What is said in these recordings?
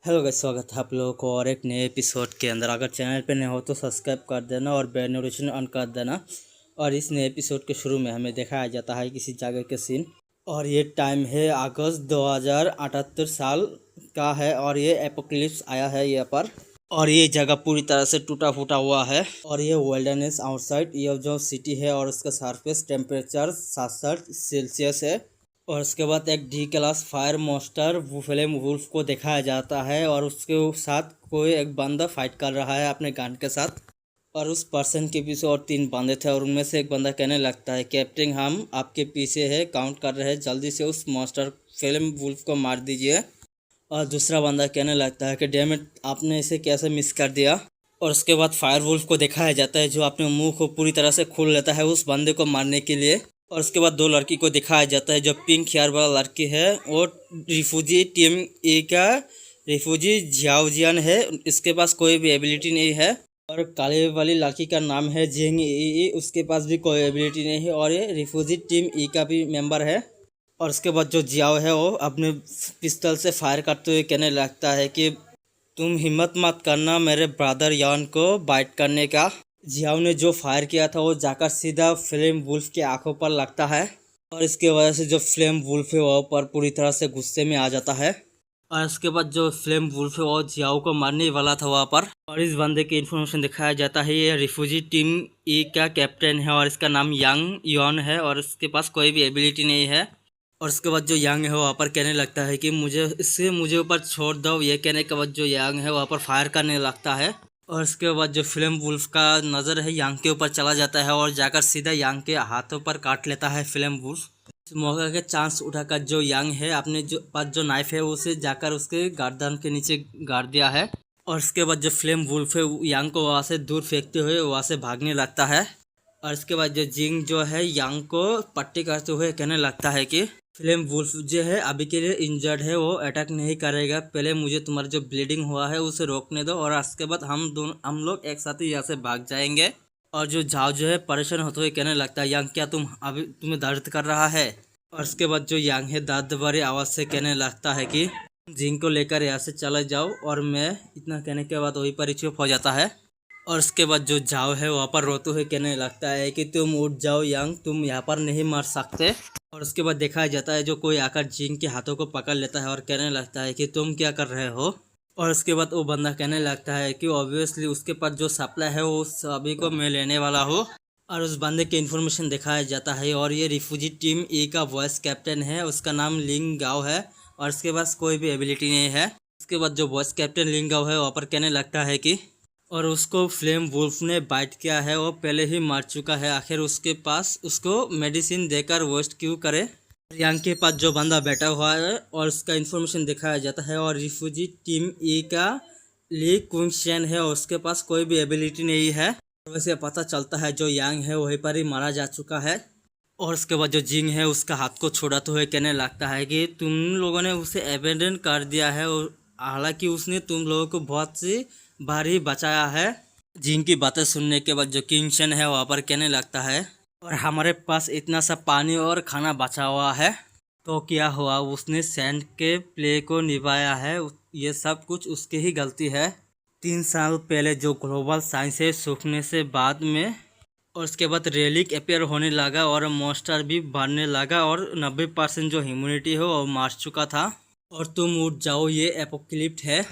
Hello guys, स्वागत है आप लोगों को और एक नए एपिसोड के अंदर। अगर चैनल पे नए हो तो सब्सक्राइब कर देना और बेल नोटिफिकेशन ऑन कर देना। और इस नए एपिसोड के शुरू में हमें दिखाया जाता है किसी जगह के सीन, और ये टाइम है अगस्त 2078 साल का है। और ये एपोक्लिप्स आया है यहाँ पर, और ये जगह पूरी तरह से टूटा फूटा हुआ है। और ये वाइल्डनेस आउटसाइड, ये जो सिटी है और उसका सरफेस टेम्परेचर 67 सेल्सियस है। और उसके बाद एक D class fire मोस्टर flame wolf को दिखाया जाता है, और उसके साथ कोई एक बंदा फाइट कर रहा है अपने गन के साथ। और उस पर्सन के पीछे और 3 बंदे थे, और उनमें से एक बंदा कहने लगता है कैप्टन, हम आपके पीछे है, काउंट कर रहे हैं, जल्दी से उस मोस्टर फ्लेम वुल्फ को मार दीजिए। और दूसरा बंदा कहने लगता है कि डैम इट, आपने इसे कैसे मिस कर दिया। और उसके बाद फायर वुल्फ को दिखाया जाता है जो अपने मुंह को पूरी तरह से खोल लेता है उस बंदे को मारने के लिए। और उसके बाद 2 लड़की को दिखाया जाता है, जो पिंक हेयर वाला लड़की है और रिफ्यूजी टीम ए का रिफ्यूजी जियाओजियन है, इसके पास कोई भी एबिलिटी नहीं है। और काले वाली लड़की का नाम है जिंग ई, उसके पास भी कोई एबिलिटी नहीं है, और ये रिफ्यूजी टीम ई का भी मेंबर है। और उसके बाद जो जियाओ है वो अपने पिस्टल से फायर करते हुए कहने लगता है कि तुम हिम्मत मत करना मेरे ब्रदर यान को बाइट करने का। जियाओ ने जो फायर किया था वो जाकर सीधा फ्लेम वुल्फ के आंखों पर लगता है, और इसके वजह से जो फ्लेम वुल्फ है वो पर पूरी तरह से गुस्से में आ जाता है। और इसके बाद जो फ्लेम वुल्फ है वो जियाओ को मारने वाला था वहाँ पर। और इस बंदे की इन्फॉर्मेशन दिखाया जाता है, ये रिफ्यूजी टीम ई का कैप्टन है और इसका नाम यांग यॉन है, और इसके पास कोई भी एबिलिटी नहीं है। और उसके बाद जो यांग है वहाँ पर कहने लगता है कि मुझे ऊपर छोड़ दो। ये कहने के बाद जो यांग है वहाँ पर फायर करने लगता है। और उसके बाद जो फ्लेम वुल्फ का नज़र है यांग के ऊपर चला जाता है, और जाकर सीधा यांग के हाथों पर काट लेता है फ्लेम वुल्फ। इस मौका के चांस उठाकर जो यांग है अपने जो पास जो नाइफ है उसे जाकर उसके गर्दन के नीचे गाड़ दिया है। और उसके बाद जो फ्लेम वुल्फ है यांग को वहाँ से दूर फेंकते हुए वहाँ से भागने लगता है। और इसके बाद जो जिंग जो है यांग को पट्टी करते हुए कहने लगता है कि फ्लेम वुल्फ जो है अभी के लिए इंजर्ड है, वो अटैक नहीं करेगा, पहले मुझे तुम्हारा जो ब्लीडिंग हुआ है उसे रोकने दो, और उसके बाद हम लोग एक साथ ही यहाँ से भाग जाएंगे। और जो जाओ जो है परेशान होते हुए कहने लगता है, यांग क्या तुम्हें दर्द कर रहा है। और उसके बाद जो यांग है दर्द भरी आवाज़ से कहने लगता है कि जिंग को लेकर यहाँ से चले जाओ। और मैं इतना कहने के बाद वहीं पर ही चुप हो जाता है। और उसके बाद जो जाओ है वहाँ पर रोते हुए कहने लगता है कि तुम उठ जाओ यांग, तुम यहाँ पर नहीं मर सकते। और उसके बाद दिखाया जाता है जो कोई आकर जिंग के हाथों को पकड़ लेता है और कहने लगता है कि तुम क्या कर रहे हो। और उसके बाद वो बंदा कहने लगता है कि ऑब्वियसली उसके पास जो सप्लाई है वो सभी को मैं लेने वाला हूँ। और उस बंदे की इन्फॉर्मेशन दिखाया जाता है, और ये रिफ्यूजी टीम ए का वॉइस कैप्टन है, उसका नाम लिंग गाओ है, और उसके पास कोई भी एबिलिटी नहीं है। उसके बाद जो वॉइस कैप्टन लिंग गाओ है वहाँ पर कहने लगता है कि और उसको फ्लेम वुल्फ ने बाइट किया है, वो पहले ही मार चुका है, आखिर उसके पास उसको मेडिसिन देकर वेस्ट क्यों करे। यांग के पास जो बंदा बैठा हुआ है और उसका इन्फॉर्मेशन दिखाया जाता है, और रिफ्यूजी टीम ई का ली कुंगशेन है, उसके पास कोई भी एबिलिटी नहीं है। वैसे पता चलता है जो यांग है वहीं पर ही मारा जा चुका है। और उसके बाद जो जिंग है उसका हाथ को छोड़ाते हुए कहने लगता है कि तुम लोगों ने उसे एबेंडन कर दिया है, और हालांकि उसने तुम लोगों को बहुत सी बार ही बचाया है। जिंग की बातें सुनने के बाद जो किंगशन है वहाँ पर कहने लगता है, और हमारे पास इतना सा पानी और खाना बचा हुआ है, तो क्या हुआ, उसने सैंड के प्ले को निभाया है, ये सब कुछ उसकी ही गलती है। 3 साल पहले जो ग्लोबल साइंस है सूखने से बाद में, और उसके बाद रेलिक अपेयर होने लगा और मॉन्स्टर भी बढ़ने लगा, और 90% जो ह्यूमैनिटी है वो मार चुका था। और तुम उठ जाओ, ये एपोक्लिप्स है,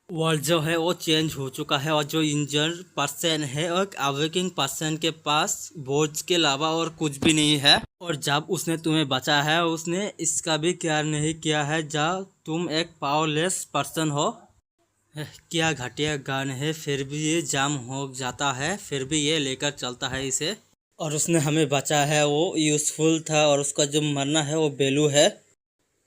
वर्ल्ड जो है वो चेंज हो चुका है, और जो इंजर्ड पर्सन है और अवेकिंग पर्सन के पास बोझ के अलावा और कुछ भी नहीं है। और जब उसने तुम्हें बचाया है उसने इसका भी केयर नहीं किया है, जब तुम एक पावरलेस पर्सन हो। क्या घटिया गन है, फिर भी ये जाम हो जाता है, फिर भी ये लेकर चलता है इसे। और उसने हमें बचाया है, वो यूज़फुल था, और उसका जो मरना है वो बेलू है।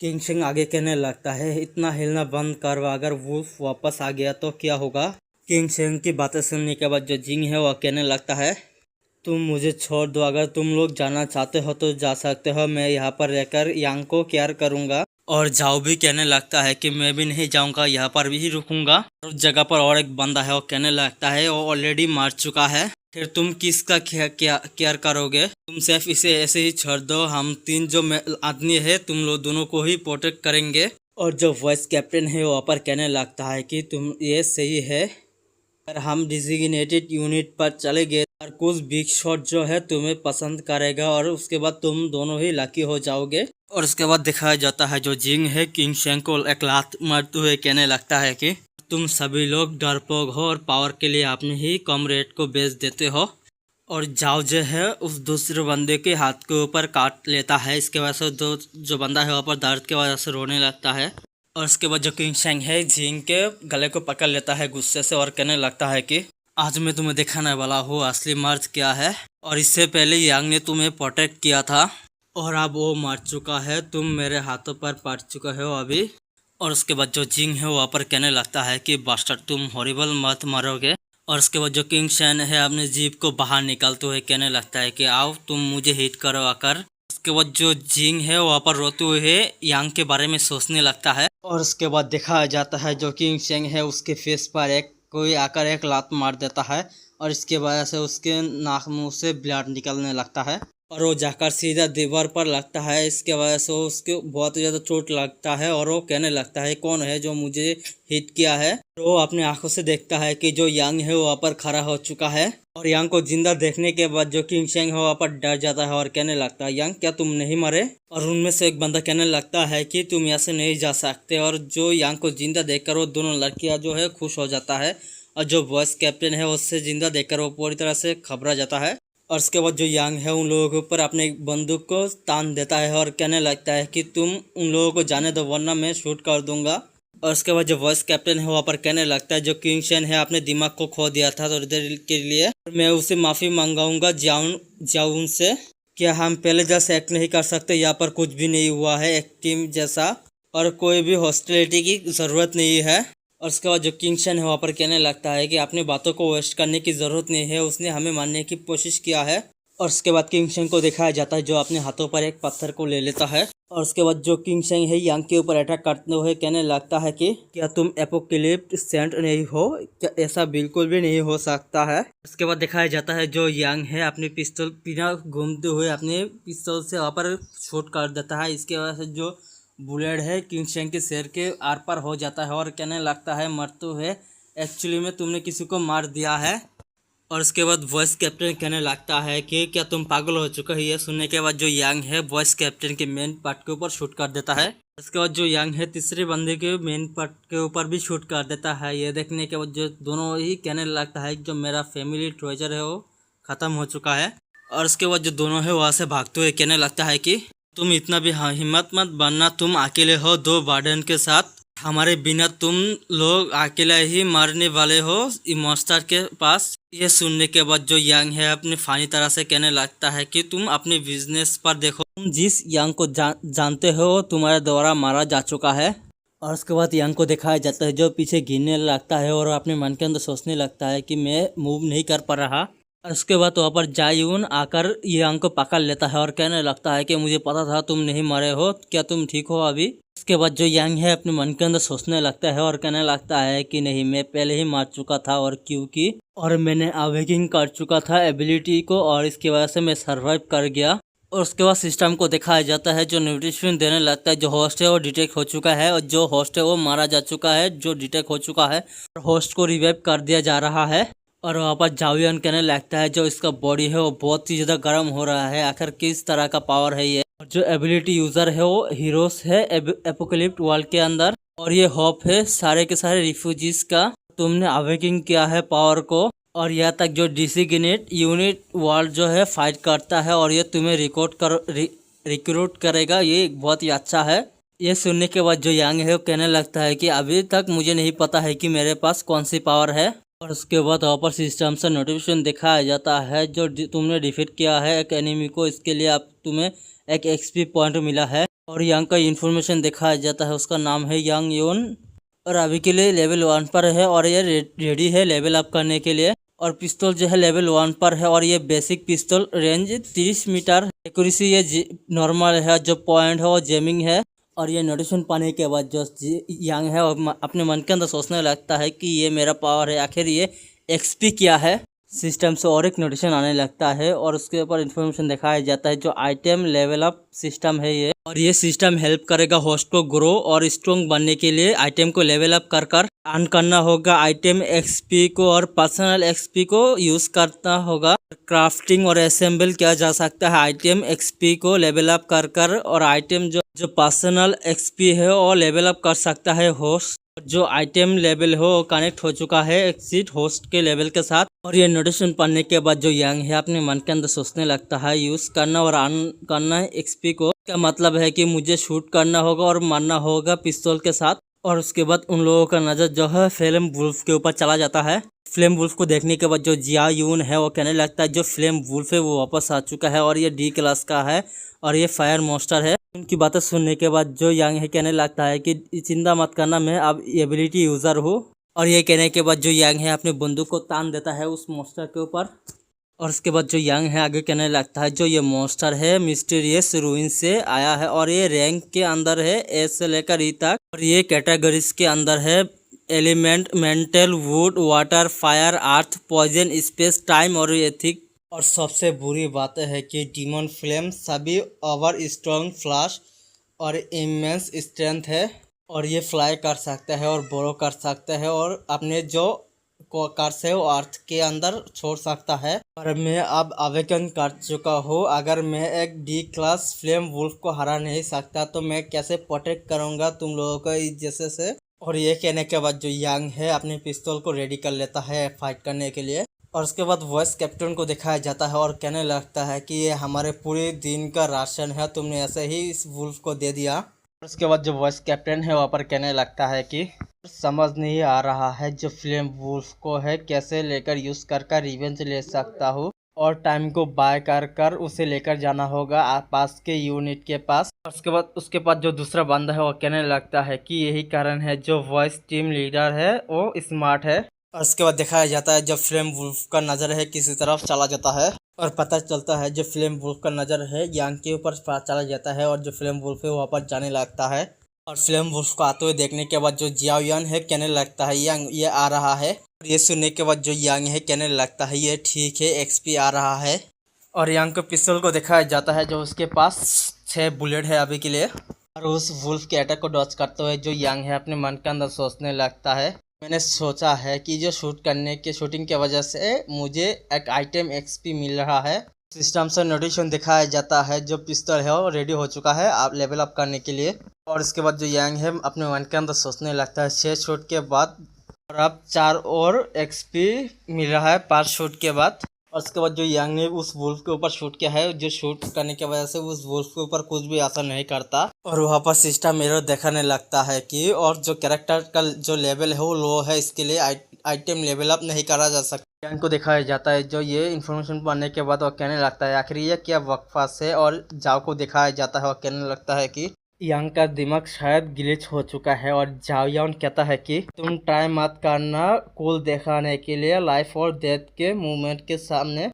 किंगशिंग आगे कहने लगता है, इतना हिलना बंद कर, अगर वुल्फ वापस आ गया तो क्या होगा। किंगशिंग की बातें सुनने के बाद जो जिंग है वह कहने लगता है, तुम मुझे छोड़ दो, अगर तुम लोग जाना चाहते हो तो जा सकते हो, मैं यहाँ पर रहकर यांग को केयर करूँगा। और जाओ भी कहने लगता है कि मैं भी नहीं जाऊँगा, यहाँ पर भी रुकूंगा। उस जगह पर और एक बंदा है वो कहने लगता है वो ऑलरेडी मार चुका है, फिर तुम किसका केयर करोगे, तुम सिर्फ इसे ऐसे ही छोड़ दो, हम 3 जो आदमी है तुम लोग दोनों को ही प्रोटेक्ट करेंगे। और जो वॉइस कैप्टन है वहाँ पर कहने लगता है कि तुम ये सही है, अगर हम डिजिग्नेटेड यूनिट पर चले गए और कुछ बिग शॉट जो है तुम्हें पसंद करेगा और उसके बाद तुम दोनों ही लकी हो जाओगे। और उसके बाद दिखाया जाता है जो जिंग है किंग शेंग को एक लात मारते हुए कहने लगता है कि तुम सभी लोग डरपोक हो और पावर के लिए अपने ही कॉमरेड को बेच देते हो। और जाओ जो है उस दूसरे बंदे के हाथ के ऊपर काट लेता है। इसके वजह से जो बंदा है वहाँ पर दर्द की वजह से रोने लगता है। और उसके बाद जो किंग शेंग है जिंग के गले को पकड़ लेता है गुस्से से और कहने लगता है कि आज मैं तुम्हें दिखाने वाला हूँ असली मर्द क्या है। और इससे पहले यांग ने तुम्हें प्रोटेक्ट किया था और अब वो मर चुका है, तुम मेरे हाथों पर पड़ चुके हो अभी। और उसके बाद जो जिंग है वहाँ पर कहने लगता है कि बास्टर्ड तुम हॉरिबल मत मरोगे। और उसके बाद जो किंग शेन है अपने जीप को बाहर निकालते हुए कहने लगता है कि आओ तुम मुझे हिट करो आकर। उसके बाद जो जिंग है वहाँ पर रोते हुए यांग के बारे में सोचने लगता है। और उसके बाद दिखाया जाता है जो किंग शेंग है उसके फेस पर कोई आकर एक लात मार देता है और इसके वजह से उसके नाक मुंह से ब्लड निकलने लगता है और वो जाकर सीधा दीवार पर लगता है। इसके वजह से उसको बहुत ज़्यादा चोट लगता है और वो कहने लगता है कौन है जो मुझे हिट किया है। वो अपने आंखों से देखता है कि जो यांग है वहाँ पर खड़ा हो चुका है और यांग को जिंदा देखने के बाद जो किंग शेंग है वहाँ पर डर जाता है और कहने लगता है यांग क्या तुम नहीं मरे। और उनमें से एक बंदा कहने लगता है कि तुम यहाँ से नहीं जा सकते। और जो यांग को जिंदा देखकर वो दोनों लड़कियाँ जो है खुश हो जाता है और जो वॉइस कैप्टन है उससे जिंदा देखकर वो पूरी तरह से घबरा जाता है। और उसके बाद जो यांग है उन लोगों के ऊपर अपने बंदूक को तान देता है और कहने लगता है कि तुम उन लोगों को जाने दो वरना मैं शूट कर दूंगा। और उसके बाद जो वॉइस कैप्टन है वहाँ पर कहने लगता है जो किंग शेन है अपने दिमाग को खो दिया था थोड़ी देर के लिए, मैं उसे माफ़ी मांगाऊंगा जाउन से। क्या हम पहले जैसे एक्ट नहीं कर सकते? यहाँ पर कुछ भी नहीं हुआ है एक टीम जैसा और कोई भी हॉस्टिलिटी की ज़रूरत नहीं है। और उसके बाद जो किंग शेन है वहाँ पर कहने लगता है कि अपनी बातों को वेस्ट करने की ज़रूरत नहीं है, उसने हमें मारने की कोशिश किया है। और उसके बाद किंग शेंग को दिखाया जाता है जो अपने हाथों पर एक पत्थर को ले लेता है। और उसके बाद जो किंग शेंग है यांग के ऊपर अटैक करते हुए कहने लगता है कि क्या तुम एपोकलिप्स सेंट नहीं हो? क्या ऐसा बिल्कुल भी नहीं हो सकता है। उसके बाद दिखाया जाता है जो यांग है अपनी पिस्तौल बिना घूमते हुए अपने पिस्तौल से वहाँ पर शूट कर देता है। इसके वजह से जो बुलेट है किंग शेंग के सिर के आर पार हो जाता है और कहने लगता है मरते हुए एक्चुअली में तुमने किसी को मार दिया है। और उसके बाद वॉइस कैप्टन कहने लगता है कि क्या तुम पागल हो चुके हो। ये सुनने के बाद जो यांग है वॉइस कैप्टन के मेन पार्ट के ऊपर शूट कर देता है। उसके बाद जो यांग है तीसरे बंदे के मेन पार्ट के ऊपर भी शूट कर देता है। ये देखने के बाद जो दोनों ही कहने लगता है कि जो मेरा फैमिली ट्रेजर है वो ख़त्म हो चुका है। और उसके बाद जो दोनों है वहाँ से भागते हुए कहने लगता है कि तुम इतना भी हिम्मत मत बनना, तुम अकेले हो 2 वार्डन के साथ, हमारे बिना तुम लोग अकेले ही मरने वाले हो मॉन्स्टर के पास। ये सुनने के बाद जो यांग है अपने फानी तरह से कहने लगता है कि तुम अपने बिजनेस पर देखो, तुम जिस यांग को जानते हो तुम्हारे द्वारा मारा जा चुका है। और उसके बाद यांग को दिखाया जाता है जो पीछे गिरने लगता है और अपने मन के अंदर सोचने लगता है कि मैं मूव नहीं कर पा रहा। और उसके बाद वहाँ पर जायून आकर यांग को पकड़ लेता है और कहने लगता है कि मुझे पता था तुम नहीं मरे हो, क्या तुम ठीक हो अभी? उसके बाद जो यांग है अपने मन के अंदर सोचने लगता है और कहने लगता है कि नहीं, मैं पहले ही मार चुका था और क्योंकि और मैंने अवेकिंग कर चुका था एबिलिटी को और इसकी वजह से मैं सर्वाइव कर गया। और उसके बाद सिस्टम को दिखाया जाता है जो नोटिफिकेशन देने लगता है जो होस्ट है वो डिटेक्ट हो चुका है और जो होस्ट है वो मारा जा चुका है जो डिटेक्ट हो चुका है और होस्ट को रिवाइव कर दिया जा रहा है। और वहाँ पर जाओयन कहने लगता है जो इसका बॉडी है वो बहुत ही ज़्यादा गर्म हो रहा है, आखिर किस तरह का पावर है ये। और जो एबिलिटी यूज़र है वो हीरोस है एपोकलिप्स वर्ल्ड के अंदर और ये होप है सारे के सारे रिफ्यूजीज का। तुमने अवेकिंग किया है पावर को और यहाँ तक जो डिजिग्नेटेड यूनिट वर्ल्ड जो है फाइट करता है और ये तुम्हें रिक्रूट करेगा, ये बहुत ही अच्छा है। ये सुनने के बाद जो यांग है वो कहने लगता है कि अभी तक मुझे नहीं पता है कि मेरे पास कौन सी पावर है। और उसके बाद वहाँ पर सिस्टम से नोटिफिकेशन दिखाया जाता है जो तुमने डिफीट किया है एक एनिमी को, इसके लिए अब तुम्हें एक एक्सपी पॉइंट मिला है। और यांग का इन्फॉर्मेशन दिखाया जाता है, उसका नाम है यांग योन और अभी के लिए लेवल 1 पर है और ये रेडी है लेवल अप करने के लिए। और पिस्तौल जो है लेवल 1 पर है और ये बेसिक पिस्तौल, रेंज 30 मीटर, एक्यूरेसी ये नॉर्मल है, जो पॉइंट है वो जेमिंग है। और ये नोटिफिकेशन पाने के बाद जो यांग है अपने मन के अंदर सोचने लगता है कि ये मेरा पावर है, आखिर ये एक्सपी किया है। सिस्टम से और एक नोटिफिकेशन आने लगता है और उसके ऊपर इन्फॉर्मेशन दिखाया जाता है जो आइटम लेवल अप सिस्टम है ये। और ये सिस्टम हेल्प करेगा होस्ट को ग्रो और स्ट्रॉन्ग बनने के लिए। आइटम को लेवल अप कर कर अर्न करना होगा आइटम एक्सपी को और पर्सनल एक्सपी को यूज करना होगा। क्राफ्टिंग और असेंबल किया जा सकता है आइटम एक्सपी को लेवल अप कर कर, और आइटम जो पर्सनल एक्सपी है वो लेवल अप कर सकता है होस्ट। जो आइटम लेवल हो कनेक्ट हो चुका है एक्सिट होस्ट के लेवल के साथ। और ये नोटिफिकेशन पढ़ने के बाद जो यंग है अपने मन के अंदर सोचने लगता है यूज करना और अर्न करना है एक्सपी को। इसका मतलब है कि मुझे शूट करना होगा और मारना होगा पिस्तौल के साथ। और उसके बाद उन लोगों का नजर जो है फ्लेम वुल्फ के ऊपर चला जाता है। फ्लेम वुल्फ को देखने के बाद जो जिया यून है वो कहने लगता है जो फ्लेम वुल्फ है वो वापस आ चुका है और ये डी क्लास का है और ये फायर मॉन्स्टर है। उनकी बातें सुनने के बाद जो यंग है कहने लगता है कि चिंता मत करना, मैं अब एबिलिटी यूजर हूँ। और ये कहने के बाद जो यंग है अपने बंदूक को तान देता है उस मॉन्स्टर के ऊपर। और उसके बाद जो यंग है आगे कहने लगता है जो ये मॉन्स्टर है मिस्टीरियस रूइन से आया है और ये रैंक के अंदर है ए से लेकर ई तक, और ये कैटेगरीज के अंदर है element, mental, wood, water, fire, earth, poison, space, time और एथिक। और सबसे बुरी बात है कि डीमन फ्लेम सभी ओवर स्ट्रॉन्ग फ्लैश और इमेंस स्ट्रेंथ है और ये फ्लाई कर सकता है और बोरो कर सकता है और अपने जो कर्स है वो अर्थ के अंदर छोड़ सकता है। और मैं अब अवेकन कर चुका हूँ, अगर मैं एक डी क्लास फ्लेम वुल्फ को हरा नहीं सकता तो मैं कैसे प्रोटेक्ट करूँगा तुम लोगों को इस जैसे से। और ये कहने के बाद जो यंग है अपने पिस्तौल को रेडी कर लेता है फाइट करने के लिए। और उसके बाद वॉइस कैप्टन को दिखाया जाता है और कहने लगता है कि ये हमारे पूरे दिन का राशन है, तुमने ऐसे ही इस वुल्फ को दे दिया। उसके बाद जो वॉइस कैप्टन है वहाँ पर कहने लगता है कि समझ नहीं आ रहा है जो फ्लेम वुल्फ को है कैसे लेकर यूज कर रिवेंज ले सकता हूँ और टाइम को बाय कर उसे लेकर जाना होगा पास के यूनिट के पास। उसके बाद जो दूसरा बंदा है वो कहने लगता है कि यही कारण है जो वॉइस टीम लीडर है वो स्मार्ट है। और उसके बाद दिखाया जाता है जब फ्लेम वुल्फ का नज़र है किसी तरफ चला जाता है और पता चलता है जो फ्लेम वुल्फ का नज़र है यांग के ऊपर चला जाता है और जो फ्लेम वुल्फ है वहाँ पर जाने लगता है। और फ्लेम वुल्फ को आते हुए देखने के बाद जो जियाओयान है कहने लगता है यांग ये आ रहा है। और ये सुनने के बाद जो यांग है कहने लगता है ये ठीक है एक्सपी आ रहा है। और यांग को पिस्तौल को दिखाया जाता है जो उसके पास 6 बुलेट है अभी के लिए। और उस वुल्फ के अटैक को डॉच करते हुए जो यांग है अपने मन के अंदर सोचने लगता है मैंने सोचा है कि जो शूटिंग के वजह से मुझे एक आइटम एक्सपी मिल रहा है। सिस्टम से नोटिफिकेशन दिखाया जाता है जो पिस्तौल है वो रेडी हो चुका है आप लेवल अप करने के लिए। और उसके बाद जो यांग है अपने मन के अंदर सोचने लगता है 6 शूट के बाद और अब 4 और एक्सपी मिल रहा है 5 शूट के बाद। और उसके बाद जो यांग ने उस वुल्फ के ऊपर शूट किया है जो शूट करने की वजह से उस वुल्फ के ऊपर कुछ भी असर नहीं करता और वहाँ पर सिस्टम एरर दिखाने लगता है कि और जो कैरेक्टर का जो लेवल है वो लो है, इसके लिए आइटम लेवल अप नहीं करा जा सकता। यांग को दिखाया जाता है जो ये इन्फॉर्मेशन पढ़ने के बाद वो कहने लगता है आखिर ये क्या वक्फास है। और जाओ को दिखाया जाता है और कहने लगता है कि यांग का दिमाग शायद ग्लिच हो चुका है। और जाओयान कहता है कि तुम ट्राई मत करना कूल दिखाने के लिए लाइफ और डेथ के मूवमेंट के सामने।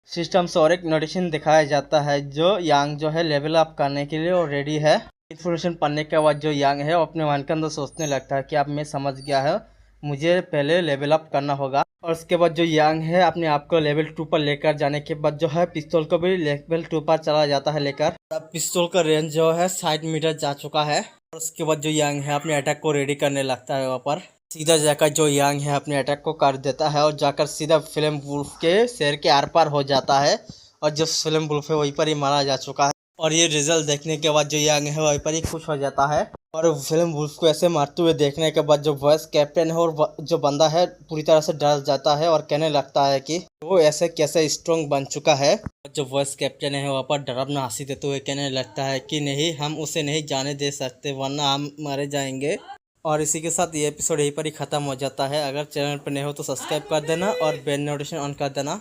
सिस्टम से और एक नोटिफिकेशन दिखाया जाता है जो यांग जो है लेवल अप करने के लिए और रेडी है। इन्फॉर्मेशन पढ़ने के बाद जो यांग है वो अपने मन के अंदर सोचने लगता है कि अब मैं समझ गया है मुझे पहले लेवल अप करना होगा। और उसके बाद जो यांग है अपने आप को लेवल 2 पर लेकर जाने के बाद जो है पिस्तौल को भी लेवल 2 पर चला जाता है लेकर। अब पिस्तौल का रेंज जो है 60 मीटर जा चुका है। और उसके बाद जो यांग है अपने अटैक को रेडी करने लगता है वहाँ पर सीधा जाकर जो यांग है अपने अटैक को कर देता है और जाकर सीधा फ्लेम वुल्फ के शेर के आर पार हो जाता है और जो फ्लेम वुल्फ है वहीं पर ही मारा जा चुका है। और ये रिजल्ट देखने के बाद जो यांग है वहीं पर ही खुश हो जाता है। और फ्लेम वुल्फ को ऐसे मारते हुए देखने के बाद जो वॉइस कैप्टन है और जो बंदा है पूरी तरह से डर जाता है और कहने लगता है कि वो ऐसे कैसे स्ट्रॉन्ग बन चुका है। जो वॉइस कैप्टन है वहाँ पर डरावना हंसी देते हुए कहने लगता है कि नहीं हम उसे नहीं जाने दे सकते वरना हम मारे जाएंगे। और इसी के साथ ये एपिसोड यहीं पर ही ख़त्म हो जाता है। अगर चैनल पर नए हो तो सब्सक्राइब कर देना और बेल नोटिफिकेशन ऑन कर देना।